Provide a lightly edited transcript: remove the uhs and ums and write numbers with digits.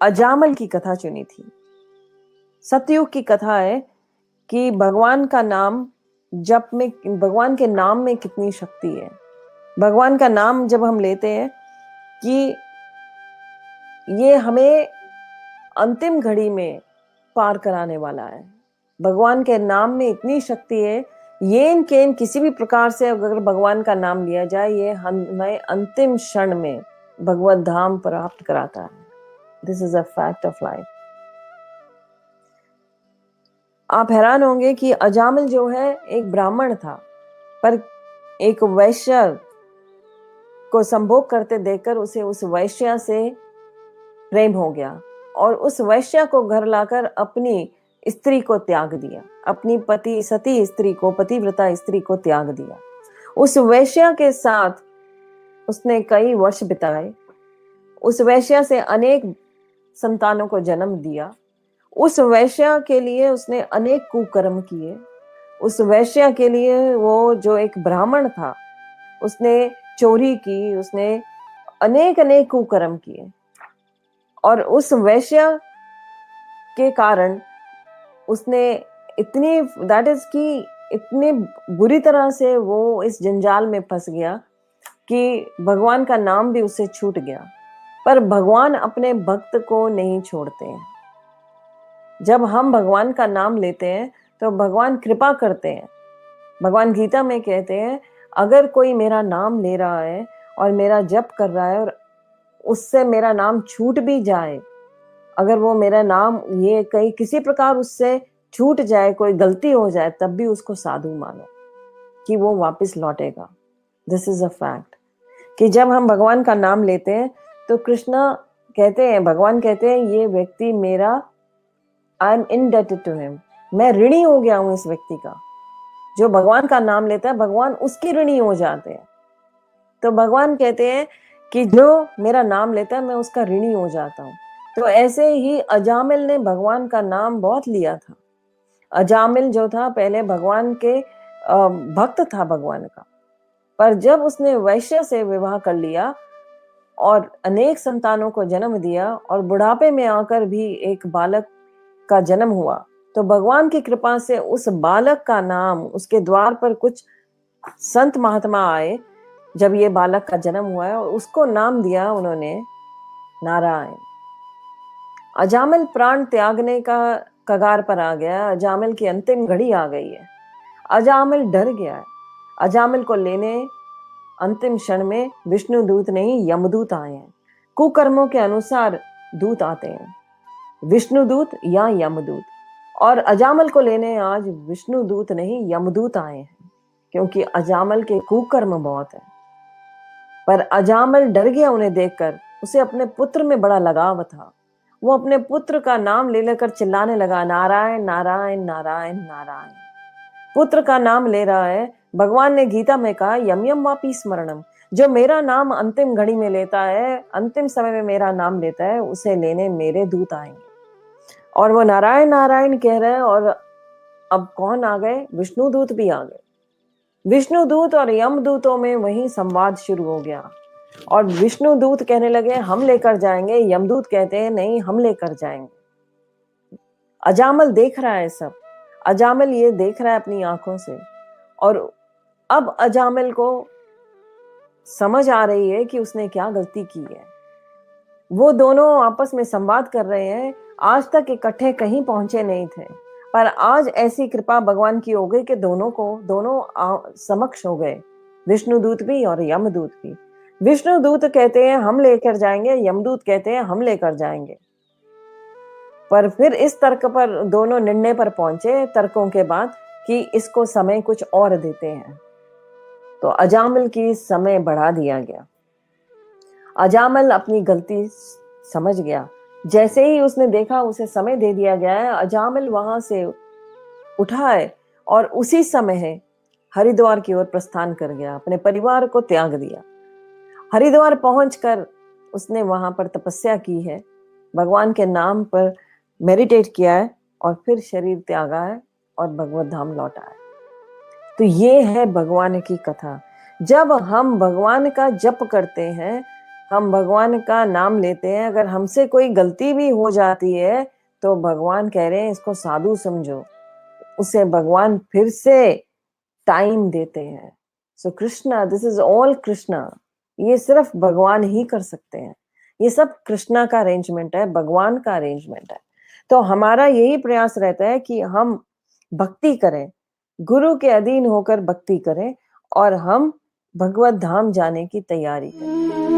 अजामल की कथा चुनी थी। सतयुग की कथा है कि भगवान का नाम जप में, भगवान के नाम में कितनी शक्ति है। भगवान का नाम जब हम लेते हैं कि ये हमें अंतिम घड़ी में पार कराने वाला है। भगवान के नाम में इतनी शक्ति है, येन केन किसी भी प्रकार से अगर भगवान का नाम लिया जाए, ये हमें अंतिम क्षण में भगवत धाम प्राप्त कराता है। This is a fact of life. आप हैरान होंगे कि अजामिल जो है एक ब्राह्मण था, पर एक वैश्य को संभोग करते देखकर उसे उस वैश्या से प्रेम हो गया और उस वैश्या को घर लाकर अपनी स्त्री को त्याग दिया, अपनी पति सती स्त्री को, पतिव्रता स्त्री को त्याग दिया। उस वैश्या के साथ उसने कई वर्ष बिताए, उस वैश्या से अनेक संतानों को जन्म दिया। उस वैश्या के लिए उसने अनेक कुकर्म किए। उस वैश्या के लिए, वो जो एक ब्राह्मण था, उसने चोरी की, उसने अनेक अनेक कुकर्म किए। और उस वैश्या के कारण उसने इतनी दैट इज कि इतनी बुरी तरह से वो इस जंजाल में फंस गया कि भगवान का नाम भी उससे छूट गया। पर भगवान अपने भक्त को नहीं छोड़ते हैं। जब हम भगवान का नाम लेते हैं तो भगवान कृपा करते हैं। भगवान गीता में कहते हैं, अगर कोई मेरा नाम ले रहा है और मेरा जप कर रहा है और उससे मेरा नाम छूट भी जाए, अगर वो मेरा नाम ये कहीं किसी प्रकार उससे छूट जाए, कोई गलती हो जाए, तब भी उसको साधु मानो कि वो वापस लौटेगा। दिस इज अ फैक्ट कि जब हम भगवान का नाम लेते हैं तो कृष्णा कहते हैं, भगवान कहते हैं, ये व्यक्ति मेरा, I am indebted to him, मैं ऋणी हो गया हूं इस व्यक्ति का। जो भगवान का नाम लेता है, भगवान उसकी ऋणी हो जाते हैं। तो भगवान कहते हैं कि जो मेरा नाम लेता है, मैं उसका ऋणी हो जाता हूँ। तो ऐसे ही अजामिल ने भगवान का नाम बहुत लिया था। अजामिल जो था पहले भगवान के भक्त था भगवान का, पर जब उसने वैश्य से विवाह कर लिया और अनेक संतानों को जन्म दिया और बुढ़ापे में आकर भी एक बालक का जन्म हुआ, तो भगवान की कृपा से उस बालक का नाम, उसके द्वार पर कुछ संत महात्मा आए जब ये बालक का जन्म हुआ है, और उसको नाम दिया उन्होंने नारायण। अजामिल प्राण त्यागने का कगार पर आ गया। अजामिल की अंतिम घड़ी आ गई है। अजामिल डर गया है। अजामिल को लेने अंतिम क्षण में विष्णु दूत नहीं, यमदूत आए हैं। कुकर्मों के अनुसार दूत आते हैं, विष्णु दूत या यमदूत। और अजामिल को लेने आज विष्णु दूत नहीं, यमदूत आए हैं, क्योंकि अजामिल के कुकर्म बहुत है। पर अजामिल डर गया उन्हें देखकर। उसे अपने पुत्र में बड़ा लगाव था। वो अपने पुत्र का नाम ले लेकर चिल्लाने लगा, नारायण नारायण नारायण नारायण। पुत्र का नाम ले रहा है। भगवान ने गीता में कहा, यम यम वापी स्मरणम, जो मेरा नाम अंतिम घड़ी में लेता है, अंतिम समय में मेरा नाम लेता है, उसे लेने मेरे दूत आएंगे। और वो नारायण नारायण कह रहे हैं। और अब कौन आ गए? विष्णु दूत भी आ गए। विष्णु दूत और यमदूतों में वही संवाद शुरू हो गया। और विष्णु दूत कहने लगे, हम लेकर जाएंगे। यमदूत कहते हैं, नहीं, हम लेकर जाएंगे। अजामिल देख रहा है सब। अजामिल ये देख रहा है अपनी आंखों से। और अब अजामिल को समझ आ रही है कि उसने क्या गलती की है। वो दोनों आपस में संवाद कर रहे हैं। आज तक इकट्ठे कहीं पहुंचे नहीं थे, पर आज ऐसी कृपा भगवान की हो गई कि दोनों समक्ष हो गए, विष्णुदूत भी और यमदूत भी। विष्णुदूत कहते हैं हम लेकर जाएंगे, यमदूत कहते हैं हम लेकर जाएंगे। पर फिर इस तर्क पर दोनों निर्णय पर पहुंचे, तर्कों के बाद, कि इसको समय कुछ और देते हैं। तो अजामिल की समय बढ़ा दिया गया। अजामिल अपनी गलती समझ गया। जैसे ही उसने देखा उसे समय दे दिया गया है, अजामिल वहां से उठा है और उसी समय है हरिद्वार की ओर प्रस्थान कर गया, अपने परिवार को त्याग दिया। हरिद्वार पहुंचकर उसने वहां पर तपस्या की है, भगवान के नाम पर मेडिटेट किया है और फिर शरीर त्यागा है और भगवत धाम लौटा है। तो ये है भगवान की कथा। जब हम भगवान का जप करते हैं, हम भगवान का नाम लेते हैं, अगर हमसे कोई गलती भी हो जाती है तो भगवान कह रहे हैं इसको साधु समझो, उसे भगवान फिर से टाइम देते हैं। So Krishna, this is all Krishna, ये सिर्फ भगवान ही कर सकते हैं, ये सब कृष्णा का अरेंजमेंट है, भगवान का अरेंजमेंट है। तो हमारा यही प्रयास रहता है कि हम भक्ति करें, गुरु के अधीन होकर भक्ति करें और हम भगवत धाम जाने की तैयारी करें।